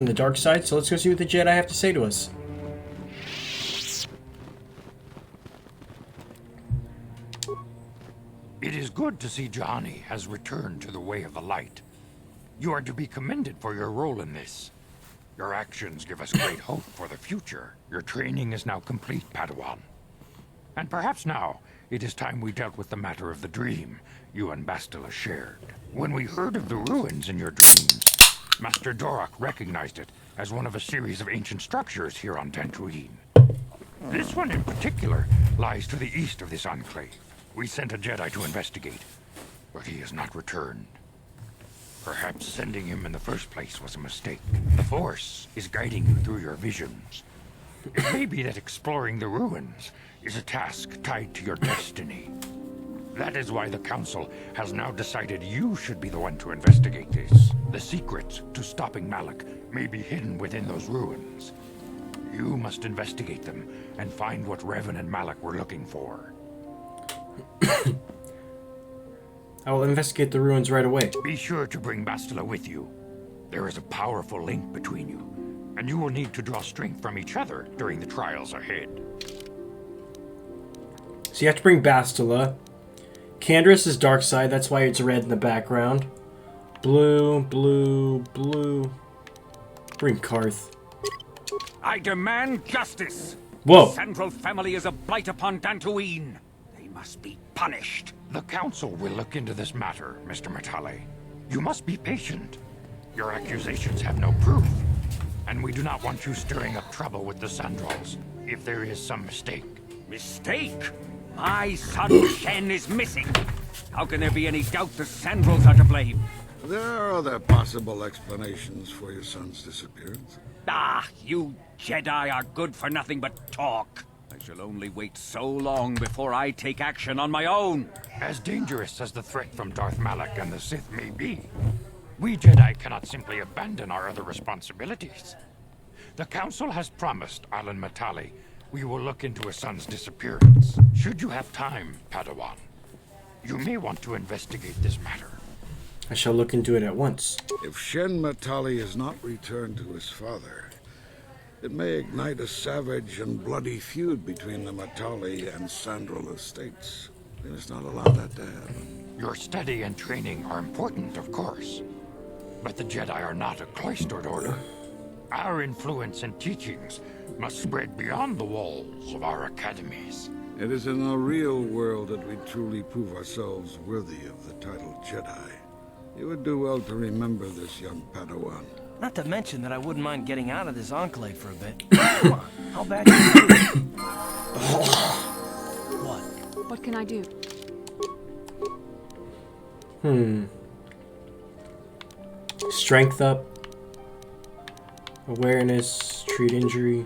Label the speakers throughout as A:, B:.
A: the dark side, so let's go see what the Jedi have to say to us.
B: It is good to see Johnny has returned to the way of the light. You are to be commended for your role in this. Your actions give us great hope for the future. Your training is now complete, Padawan. And perhaps now, it is time we dealt with the matter of the dream you and Bastila shared. When we heard of the ruins in your dreams, Master Dorak recognized it as one of a series of ancient structures here on Dantooine. This one in particular lies to the east of this enclave. We sent a Jedi to investigate, but he has not returned. Perhaps sending him in the first place was a mistake. The Force is guiding you through your visions. It may be that exploring the ruins is a task tied to your destiny. That is why the Council has now decided you should be the one to investigate this. The secret to stopping Malak may be hidden within those ruins. You must investigate them and find what Revan and Malak were looking for.
A: I will investigate the ruins right away.
B: Be sure to bring Bastila with you. There is a powerful link between you, and you will need to draw strength from each other during the trials ahead.
A: So you have to bring Bastila. Canderous is dark side, that's why it's red in the background. Blue, blue, blue. Bring Karth.
C: I demand justice.
A: Whoa.
C: The Central family is a blight upon Dantooine. They must be punished.
B: The Council will look into this matter, Mr. Matale. You must be patient. Your accusations have no proof, and we do not want you stirring up trouble with the Sandrals if there is some mistake.
C: Mistake? My son Shen is missing. How can there be any doubt the Sandrals are to blame?
D: There are other possible explanations for your son's disappearance.
C: Ah, you Jedi are good for nothing but talk. I shall only wait so long before I take action on my own.
B: As dangerous as the threat from Darth Malak and the Sith may be, we Jedi cannot simply abandon our other responsibilities. The Council has promised Alan Matale we will look into his son's disappearance. Should you have time, Padawan, you may want to investigate this matter.
A: I shall look into it at once.
D: If Shen Matali has not returned to his father, it may ignite a savage and bloody feud between the Matali and Sandral estates. We must not allow that to happen.
B: Your study and training are important, of course, but the Jedi are not a cloistered order. Our influence and teachings must spread beyond the walls of our academies.
D: It is in the real world that we truly prove ourselves worthy of the title Jedi. You would do well to remember this, young Padawan.
E: Not to mention that I wouldn't mind getting out of this enclave for a bit. Come on, how bad can you do? What?
F: What can I do?
A: Strength up. Awareness. Treat injury.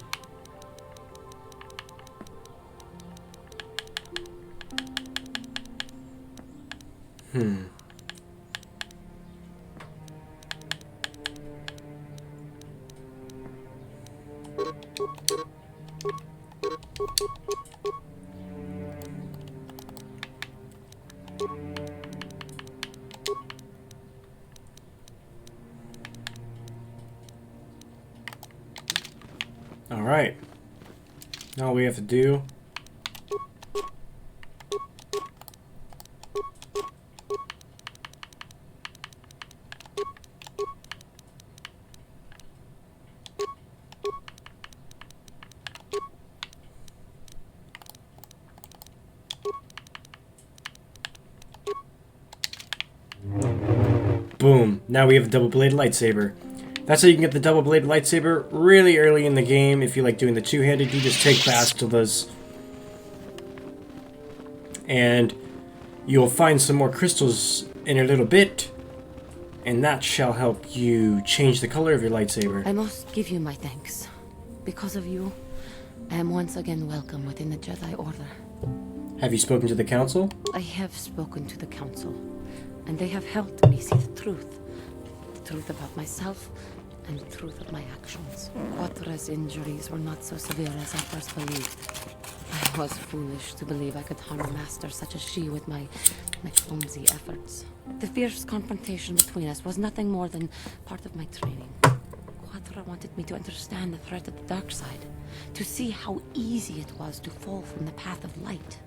A: Alright. Now all we have to do boom. Now we have a double-bladed lightsaber. That's how you can get the double-bladed lightsaber really early in the game. If you like doing the two-handed, you just take Bastila's. And you'll find some more crystals in a little bit. And that shall help you change the color of your lightsaber.
G: I must give you my thanks. Because of you, I am once again welcome within the Jedi Order.
A: Have you spoken to the Council?
G: I have spoken to the Council, and they have helped me see the truth. The truth about myself, and the truth of my actions. Quatra's injuries were not so severe as I first believed. I was foolish to believe I could harm a master such as she with my clumsy efforts. The fierce confrontation between us was nothing more than part of my training. Quattro wanted me to understand the threat of the dark side, to see how easy it was to fall from the path of light.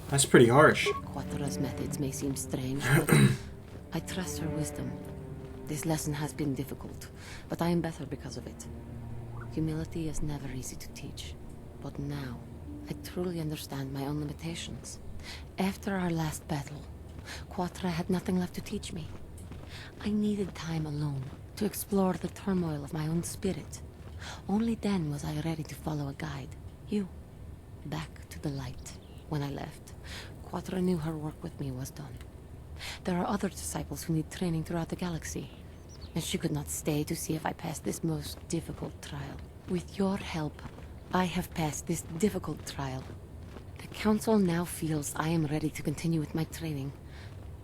A: That's pretty harsh.
G: Quattro's methods may seem strange, but I trust her wisdom. This lesson has been difficult, but I am better because of it. Humility is never easy to teach, but now I truly understand my own limitations. After our last battle, Quattro had nothing left to teach me. I needed time alone to explore the turmoil of my own spirit. Only then was I ready to follow a guide. You. Back to the light. When I left, Quattro knew her work with me was done. There are other disciples who need training throughout the galaxy, and she could not stay to see if I passed this most difficult trial. With your help, I have passed this difficult trial. The Council now feels I am ready to continue with my training,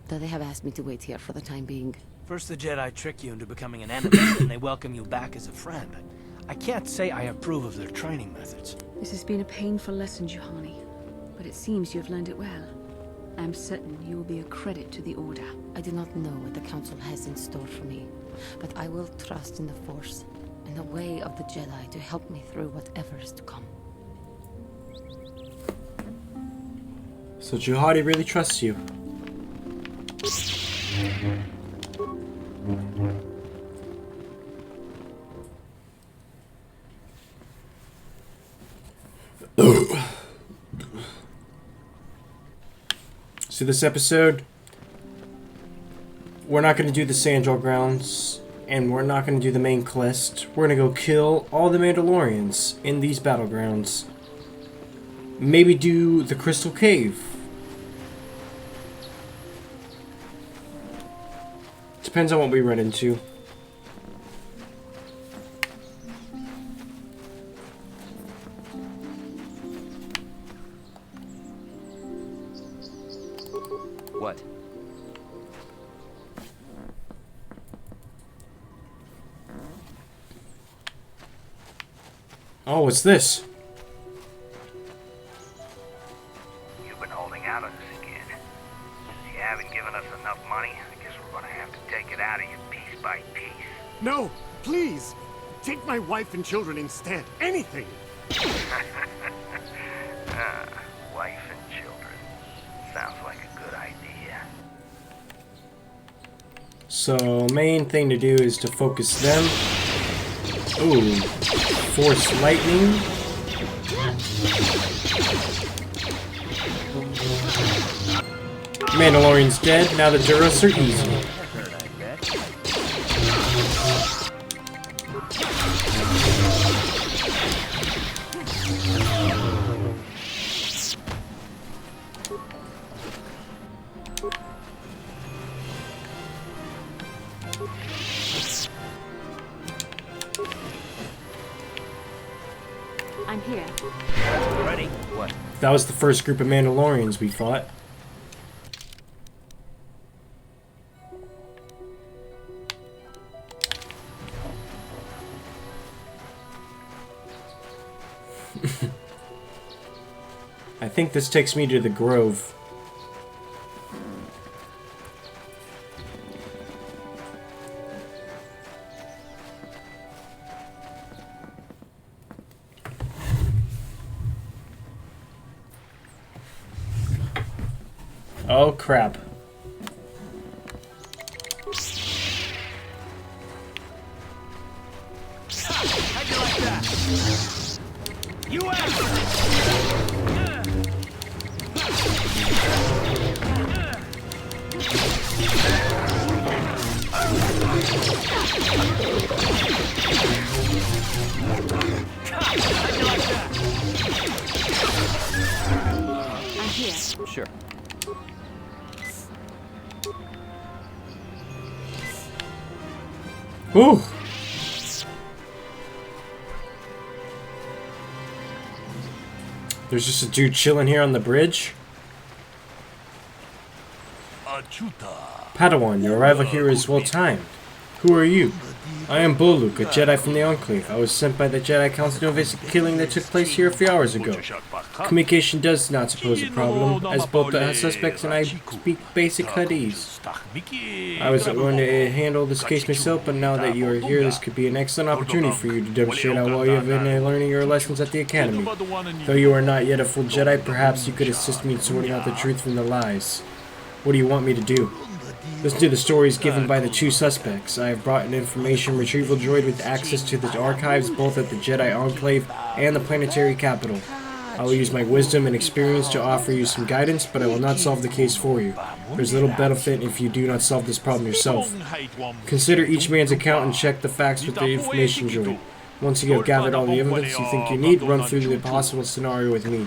G: though they have asked me to wait here for the time being.
E: First the Jedi trick you into becoming an enemy, and they welcome you back as a friend. I can't say I approve of their training methods.
F: This has been a painful lesson, Juhani, but it seems you have learned it well. I am certain you will be a credit to the Order.
G: I do not know what the Council has in store for me, but I will trust in the Force and the way of the Jedi to help me through whatever is to come.
A: So Juhani really trusts you. So this episode, we're not going to do the Sandral grounds, and we're not going to do the main quest. We're going to go kill all the Mandalorians in these battlegrounds. Maybe do the Crystal Cave. Depends on what we run into.
E: What?
A: Oh, what's this?
H: You've been holding out on us again. Since you haven't given us enough money, I guess we're gonna have to take it out of you piece by piece.
I: No, please! Take my wife and children instead. Anything!
H: Wife and children. Sounds like a good idea.
A: So, main thing to do is to focus them. Ooh, Force Lightning. Mandalorian's dead, now the Duras are easy.
F: I'm here.
E: Ready? What?
A: That was the first group of Mandalorians we fought. I think this takes me to the Grove. Oh crap.
E: How'd you like that? You
F: I'm here.
E: Sure.
A: Ooh. There's just a dude chilling here on the bridge. Padawan, your arrival here is well timed. Who are you? I am Boluk, a Jedi from the Enclave. I was sent by the Jedi Council to investigate the killing that took place here a few hours ago. Communication does not pose a problem, as both the suspects and I speak basic Hadith. I was going to handle this case myself, but now that you are here, this could be an excellent opportunity for you to demonstrate how well you have been learning your lessons at the Academy. Though you are not yet a full Jedi, perhaps you could assist me in sorting out the truth from the lies. What do you want me to do? Listen to the stories given by the two suspects. I have brought an information retrieval droid with access to the archives both at the Jedi Enclave and the planetary capital. I will use my wisdom and experience to offer you some guidance, but I will not solve the case for you. There's little benefit if you do not solve this problem yourself. Consider each man's account and check the facts with the information droid. Once you have gathered all the evidence you think you need, run through the possible scenario with me.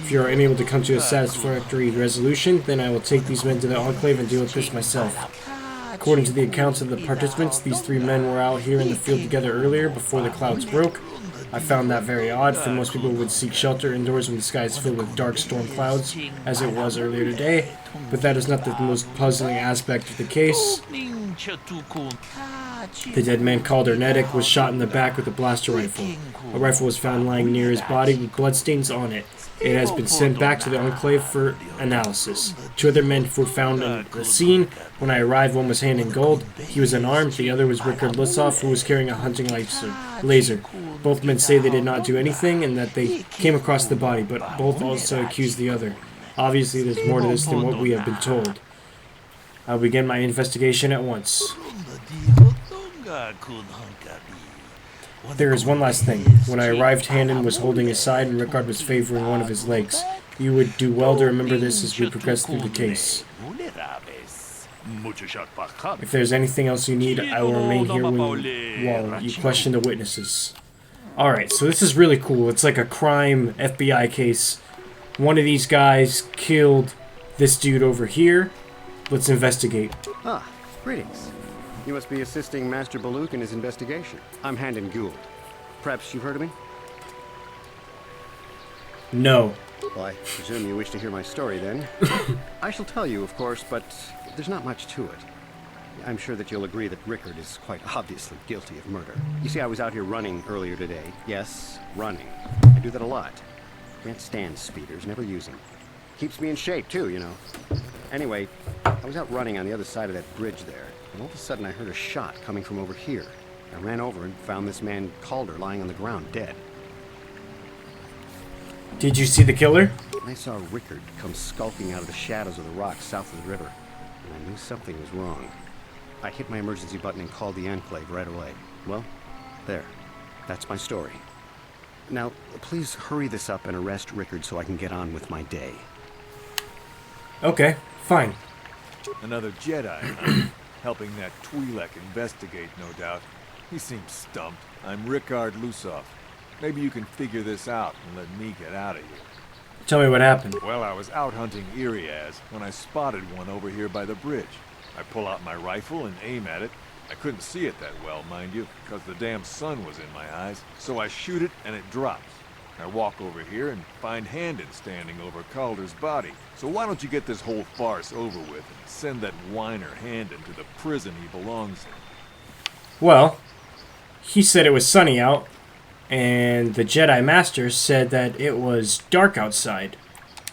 A: If you are unable to come to a satisfactory resolution, then I will take these men to the Enclave and deal with this myself. According to the accounts of the participants, these three men were out here in the field together earlier, before the clouds broke. I found that very odd, for most people would seek shelter indoors when the sky is filled with dark storm clouds, as it was earlier today, but that is not the most puzzling aspect of the case. The dead man called Ernetic was shot in the back with a blaster rifle. A rifle was found lying near his body with bloodstains on it. It has been sent back to the Enclave for analysis. Two other men were found on the scene. When I arrived, one was hand in gold. He was unarmed. The other was Rickard Lissoff, who was carrying a hunting laser. Both men say they did not do anything and that they came across the body, but both also accuse the other. Obviously, there's more to this than what we have been told. I'll begin my investigation at once. There is one last thing. When I arrived, Handon was holding his side and Rickard was favoring one of his legs. You would do well to remember this as we progress through the case. If there's anything else you need, I will remain here while you question the witnesses. Alright, so this is really cool. It's like a crime FBI case. One of these guys killed this dude over here. Let's investigate.
J: Ah, greetings. You must be assisting Master Boluk in his investigation. I'm Handon Gould. Perhaps you've heard of me?
A: No.
J: Well, I presume you wish to hear my story, then. I shall tell you, of course, but there's not much to it. I'm sure that you'll agree that Rickard is quite obviously guilty of murder. You see, I was out here running earlier today. Yes, running. I do that a lot. Can't stand speeders, never use them. Keeps me in shape, too, you know. Anyway, I was out running on the other side of that bridge there. And all of a sudden I heard a shot coming from over here. I ran over and found this man Calder lying on the ground, dead.
A: Did you see the killer?
J: I saw Rickard come skulking out of the shadows of the rocks south of the river, and I knew something was wrong. I hit my emergency button and called the Enclave right away. Well, there. That's my story. Now, please hurry this up and arrest Rickard so I can get on with my day.
A: Okay, fine.
K: Another Jedi, huh? Helping that Twi'lek investigate, no doubt. He seems stumped. I'm Rickard Lissoff. Maybe you can figure this out and let me get out of here.
A: Tell me what happened.
K: Well, I was out hunting Iriaz when I spotted one over here by the bridge. I pull out my rifle and aim at it. I couldn't see it that well, mind you, because the damn sun was in my eyes. So I shoot it and it drops. I walk over here and find Handon standing over Calder's body. So why don't you get this whole farce over with and send that whiner Handon to the prison he belongs in?
A: Well, he said it was sunny out, and the Jedi Master said that it was dark outside.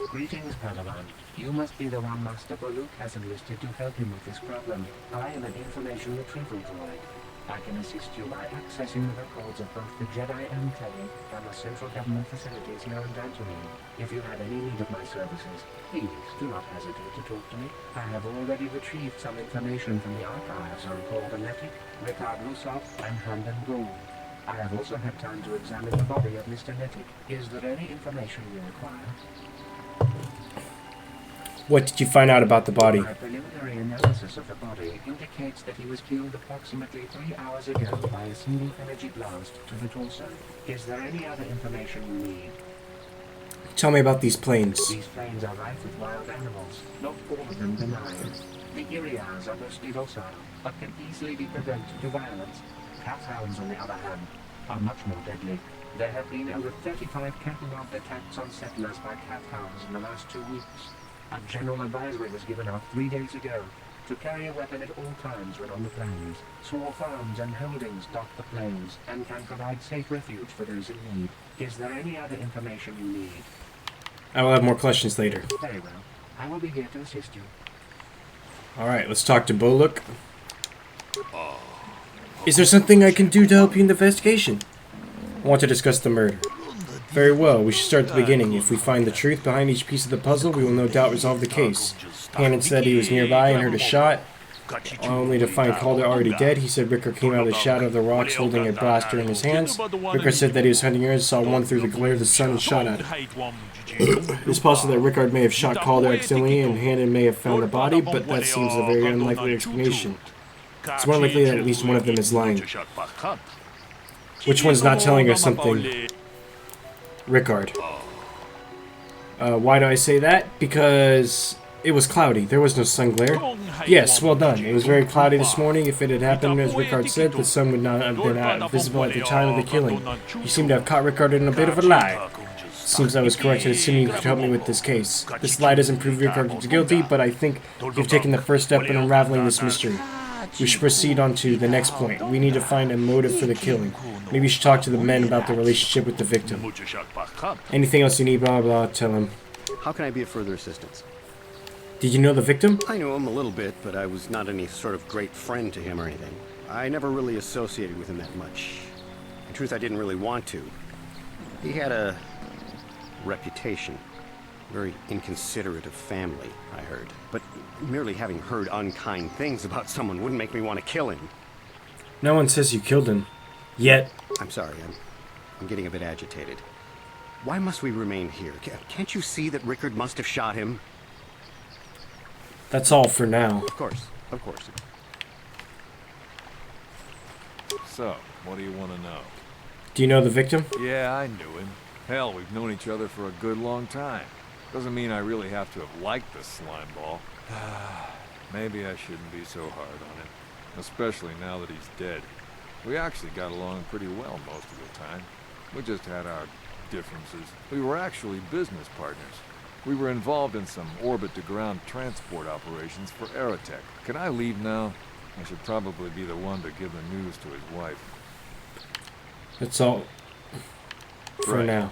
L: Greetings, Padawan. You must be the one Master Boluk has enlisted to help him with this problem. I am an information retrieval droid. I can assist you by accessing the records of both the Jedi Enclave and the central government facilities here on Dantooine. If you have any need of my services, please do not hesitate to talk to me. I have already retrieved some information from the archives on Paul Benetic, Rickard Lissoff, and Handon Gould. I have also had time to examine the body of Mr. Nettic. Is there any information you require?
A: What did you find out about the body?
L: My preliminary analysis of the body indicates that he was killed approximately 3 hours ago by a single energy blast to the torso. Is there any other information you need?
A: Tell me about these planes.
L: These planes are rife with wild animals, not all of them benign. The Irias are mostly docile, but can easily be provoked to violence. Cat hounds, on the other hand, are much more deadly. There have been over 35 cat-and-dog attacks on settlers by cat hounds in the last 2 weeks. A general advisory was given out 3 days ago. To carry a weapon at all times when on the plains. Small farms and holdings dot the plains, and can provide safe refuge for those in need. Is there any other information you need?
A: I will have more questions later.
L: Very well. I will be here to assist you.
A: Alright, let's talk to Boluk. Is there something I can do to help you in the investigation? I want to discuss the murder. Very well, we should start at the beginning. If we find the truth behind each piece of the puzzle, we will no doubt resolve the case. Hannon said he was nearby and heard a shot, only to find Calder already dead. He said Ricker came out of the shadow of the rocks holding a blaster in his hands. Ricker said that he was hunting earth, saw one through the glare of the sun and shot at him. It is possible that Rickard may have shot Calder accidentally and Hannon may have found the body, but that seems a very unlikely explanation. It's more likely that at least one of them is lying. Which one's not telling us something? Rickard. Why do I say that? Because it was cloudy. There was no sun glare. Yes, well done. It was very cloudy this morning. If it had happened as Rickard said, the sun would not have been visible at the time of the killing. You seem to have caught Rickard in a bit of a lie. Seems I was correct in assuming you could help me with this case. This lie doesn't prove Rickard is guilty, but I think you've taken the first step in unraveling this mystery. We should proceed on to the next point. We need to find a motive for the killing. Maybe you should talk to the men about the relationship with the victim. Anything else you need, blah, blah, tell him.
J: How can I be of further assistance?
A: Did you know the victim?
J: I knew him a little bit, but I was not any sort of great friend to him or anything. I never really associated with him that much. In truth, I didn't really want to. He had a reputation. Very inconsiderate of family, I heard. But merely having heard unkind things about someone wouldn't make me want to kill him.
A: No one says you killed him. Yet.
J: I'm sorry, I'm getting a bit agitated. Why must we remain here? Can't you see that Rickard must have shot him?
A: That's all for now.
J: Of course, of course.
K: So, what do you want to know?
A: Do you know the victim?
K: Yeah, I knew him. Hell, we've known each other for a good long time. Doesn't mean I really have to have liked this slime ball. Maybe I shouldn't be so hard on him. Especially now that he's dead. We actually got along pretty well most of the time. We just had our differences. We were actually business partners. We were involved in some orbit-to-ground transport operations for Aerotech. Can I leave now? I should probably be the one to give the news to his wife.
A: That's all for now.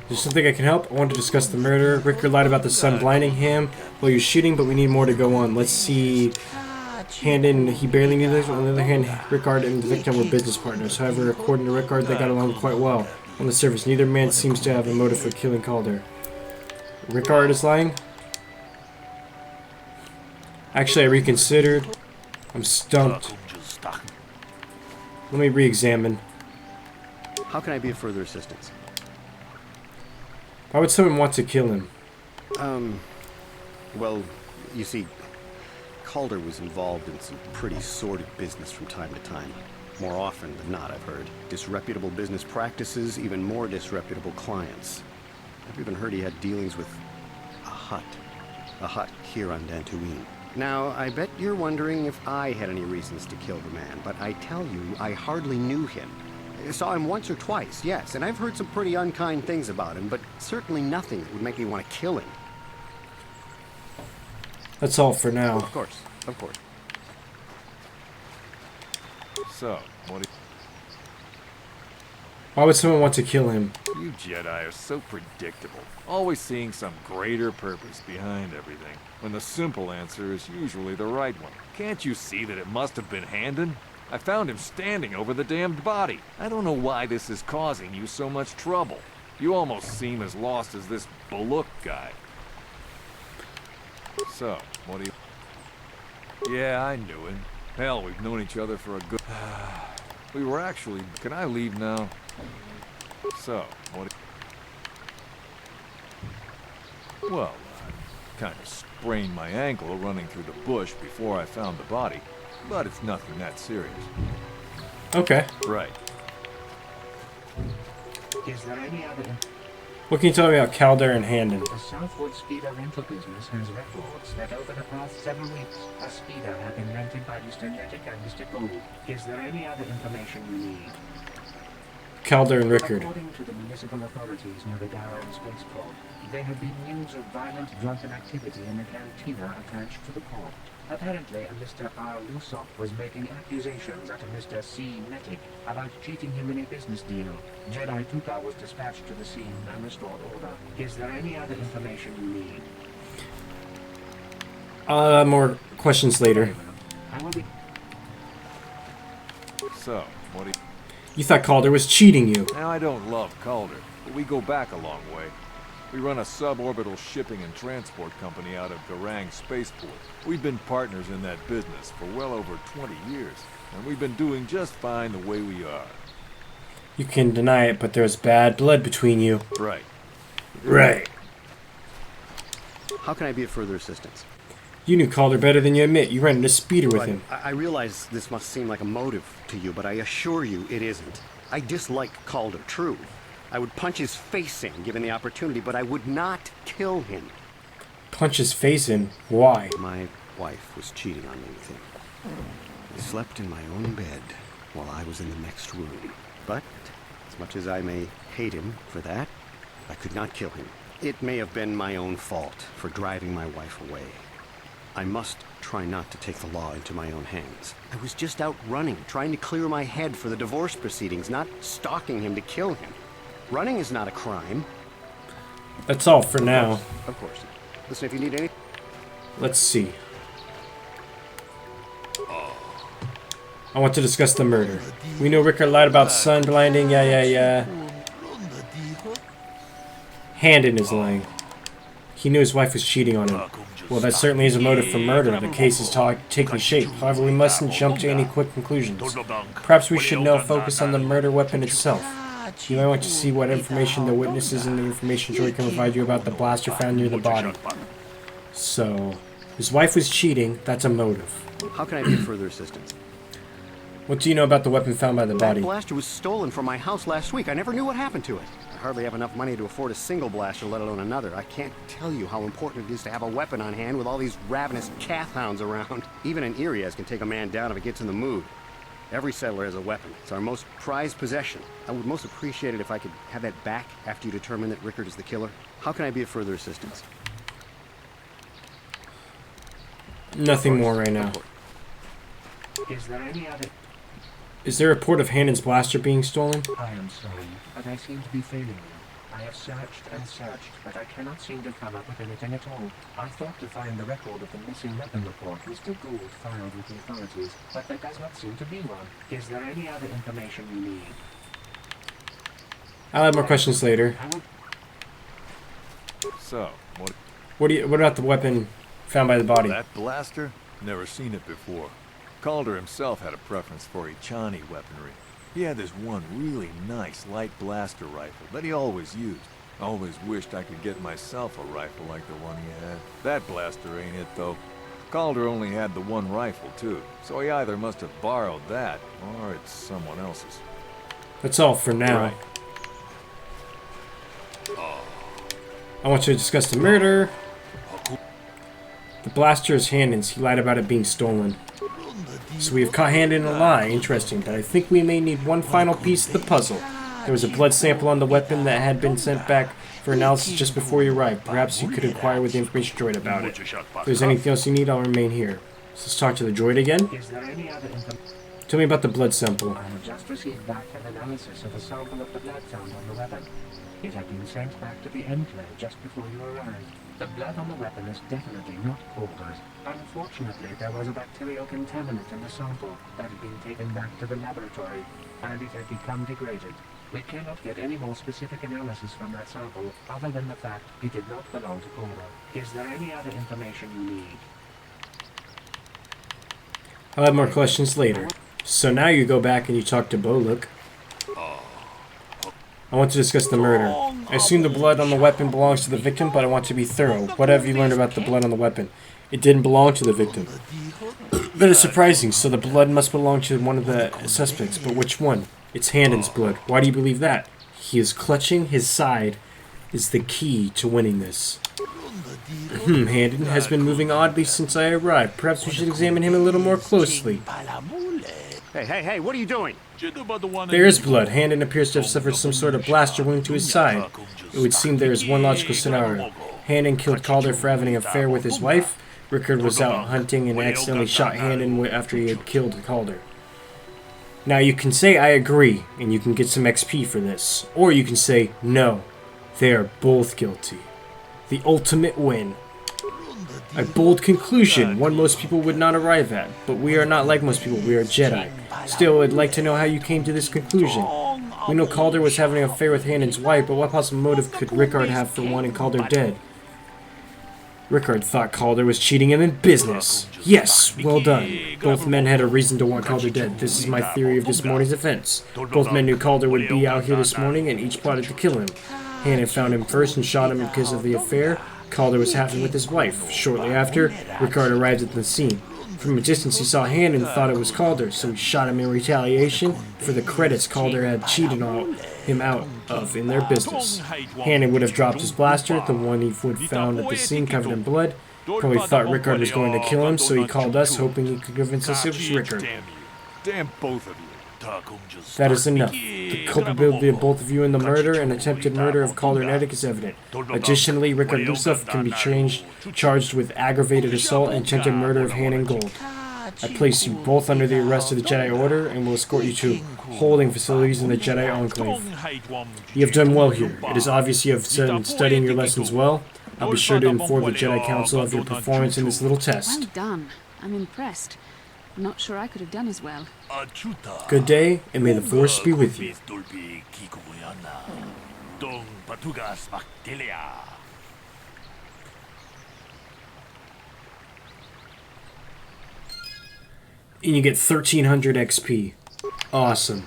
A: There's something I can help. I want to discuss the murder. Rickard lied about the sun blinding him while he was shooting, but we need more to go on. Let's see. Hannon, he barely knew this. On the other hand, Rickard and the victim were business partners. However, according to Rickard, they got along quite well. On the surface, neither man seems to have a motive for killing Calder. Rickard is lying? Actually, I reconsidered. I'm stumped. Let me re-examine.
J: How can I be of further assistance?
A: Why would someone want to kill him?
J: Well, you see, Calder was involved in some pretty sordid business from time to time. More often than not, I've heard. Disreputable business practices, even more disreputable clients. I've even heard he had dealings with a hut here on Dantooine. Now, I bet you're wondering if I had any reasons to kill the man, but I tell you, I hardly knew him. I saw him once or twice, yes, and I've heard some pretty unkind things about him, but certainly nothing that would make me want to kill him.
A: That's all for now.
J: Of course, of course.
K: So, what do
A: Why would someone want to kill him?
K: you Jedi are so predictable. Always seeing some greater purpose behind everything, when the simple answer is usually the right one. Can't you see that it must have been Handon? I found him standing over the damned body. I don't know why this is causing you so much trouble. You almost seem as lost as this Boluk guy. So, what do you... Yeah, I knew him. Hell, we've known each other for a good... We were actually... Can I leave now? So, what do you... Well, I kind of sprained my ankle running through the bush before I found the body. But it's nothing that serious.
A: Okay.
K: Right.
L: Is there any other...
A: What can you tell me about Calder and Handon?
L: The Southwood Speeder rental business has records that over the past 7 weeks, a speeder have been rented by Mr. Nettic and Mr. Gould. Is there any other information you need?
A: Calder and Rickard?
L: According to the municipal authorities near the Darrow spaceport, there have been news of violent drunken activity in the cantina attached to the port. Apparently, a Mr. R. Lusop was making accusations at a Mr. C. Metic about cheating him in a business deal. Jedi Tuka was dispatched to the scene and restored order. Is there any other information you need?
A: More questions later.
L: I will be...
K: So, what do you...
A: You thought Calder was cheating you.
K: Now, I don't love Calder, but we go back a long way. We run a suborbital shipping and transport company out of Garang Spaceport. We've been partners in that business for well over 20 years, and we've been doing just fine the way we are.
A: You can deny it, but there's bad blood between you.
K: Right.
A: Right.
J: How can I be of further assistance?
A: You knew Calder better than you admit. You rented a speeder with him.
J: I realize this must seem like a motive to you, but I assure you it isn't. I dislike Calder, true. I would punch his face in, given the opportunity, but I would not kill him.
A: Punch his face in? Why?
J: My wife was cheating on me with him. I slept in my own bed while I was in the next room. But, as much as I may hate him for that, I could not kill him. It may have been my own fault for driving my wife away. I must try not to take the law into my own hands. I was just out running, trying to clear my head for the divorce proceedings, not stalking him to kill him. Running is not a crime.
A: That's all for now.
J: Of course. Listen, if you need any...
A: Let's see. I want to discuss the murder. We know Rickard lied about sun blinding, yeah. Handon is lying. He knew his wife was cheating on him. Well, that certainly is a motive for murder. The case is taking shape. However, we mustn't jump to any quick conclusions. Perhaps we should now focus on the murder weapon itself. You might want to see what information the witnesses and the information droid can provide you about the blaster found near the body. So, his wife was cheating. That's a motive.
J: How can I be of further assistance?
A: What do you know about the weapon found by the body?
J: That blaster was stolen from my house last week. I never knew what happened to it. I hardly have enough money to afford a single blaster, let alone another. I can't tell you how important it is to have a weapon on hand with all these ravenous cath hounds around. Even an Irias can take a man down if it gets in the mood. Every settler has a weapon. It's our most prized possession. I would most appreciate it if I could have that back after you determine that Rickard is the killer. How can I be of further assistance?
A: Nothing more right now.
L: Is there any other...
A: Is there a report of Handon's blaster being stolen?
L: I am sorry, but I seem to be failing you. I have searched and searched, but I cannot seem to come up with anything at all. I thought to find the record of the missing weapon report Mr. Gould filed with the authorities, but there does not seem to be one. Is there any other information you need?
A: I'll have more questions later.
K: So,
A: What about the weapon found by the body?
K: That blaster? Never seen it before. Calder himself had a preference for Ichani weaponry. He had this one really nice light blaster rifle that he always used. I always wished I could get myself a rifle like the one he had. That blaster ain't it, though. Calder only had the one rifle, too, so he either must have borrowed that, or it's someone else's.
A: That's all for now.
K: Right.
A: I want you to discuss the murder. The blaster is Handon's. He lied about it being stolen. So we have caught Handon in a lie. Interesting, but I think we may need one final piece of the puzzle. There was a blood sample on the weapon that had been sent back for analysis just before you arrived. Perhaps you could inquire with the information droid about it. If there's anything else you need, I'll remain here. So let's talk to the droid again. Tell me about the blood sample.
L: I have just received back an analysis of a sample of the blood found on the weapon. It had been sent back to the Enclave just before you arrived. The blood on the weapon is definitely not Calder's. Unfortunately, there was a bacterial contaminant in the sample that had been taken back to the laboratory, and it had become degraded. We cannot get any more specific analysis from that sample, other than the fact it did not belong to Calder. Is there any other information you need?
A: I'll have more questions later. So now you go back and you talk to Boluk. I want to discuss the murder. I assume the blood on the weapon belongs to the victim, but I want to be thorough. What have you learned about the blood on the weapon? It didn't belong to the victim. That is surprising, so the blood must belong to one of the suspects, but which one? It's Handon's blood. Why do you believe that? He is clutching his side is the key to winning this. Handon has been moving oddly since I arrived. Perhaps we should examine him a little more closely.
J: Hey, what are you doing?
A: There is blood. Handon appears to have suffered some sort of blaster wound to his side. It would seem there is one logical scenario. Handon killed Calder for having an affair with his wife. Rickard was out hunting and accidentally shot Handon after he had killed Calder. Now you can say I agree, and you can get some XP for this. Or you can say, no, they are both guilty. The ultimate win. A bold conclusion, one most people would not arrive at, but we are not like most people, we are Jedi. Still, I'd like to know how you came to this conclusion. We know Calder was having an affair with Handon's wife, but what possible motive could Rickard have for wanting Calder dead? Rickard thought Calder was cheating him in business. Yes, well done. Both men had a reason to want Calder dead. This is my theory of this morning's events. Both men knew Calder would be out here this morning, and each plotted to kill him. Handon found him first and shot him because of the affair Calder was having with his wife. Shortly after, Rickard arrived at the scene. From a distance he saw Handon and thought it was Calder, so he shot him in retaliation for the credits Calder had cheated him out of in their business. Handon would have dropped his blaster, the one he would found at the scene covered in blood. Probably thought Rickard was going to kill him, so he called us, hoping he could convince us it was Rickard.
K: Damn both of you.
A: That is enough. The culpability of both of you in the murder and attempted murder of Calder and Eddick is evident. Additionally, Rickard Lusov can be charged with aggravated assault and attempted murder of Handon Gold. I place you both under the arrest of the Jedi Order and will escort you to holding facilities in the Jedi Enclave. You have done well here. It is obvious you have been studying your lessons well. I'll be sure to inform the Jedi Council of your performance in this little test.
F: I'm done. I'm impressed. I'm not sure I could have done as well.
A: Good day, and may the Force be with you. And you get 1300 XP. Awesome.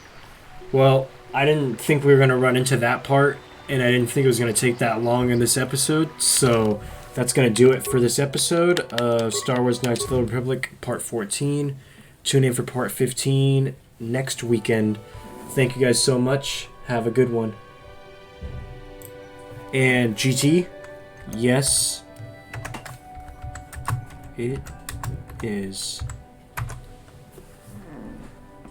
A: Well, I didn't think we were going to run into that part, and I didn't think it was going to take that long in this episode, so that's going to do it for this episode of Star Wars Knights of the Old Republic Part 14. Tune in for Part 15 next weekend. Thank you guys so much. Have a good one. And GT, yes, it is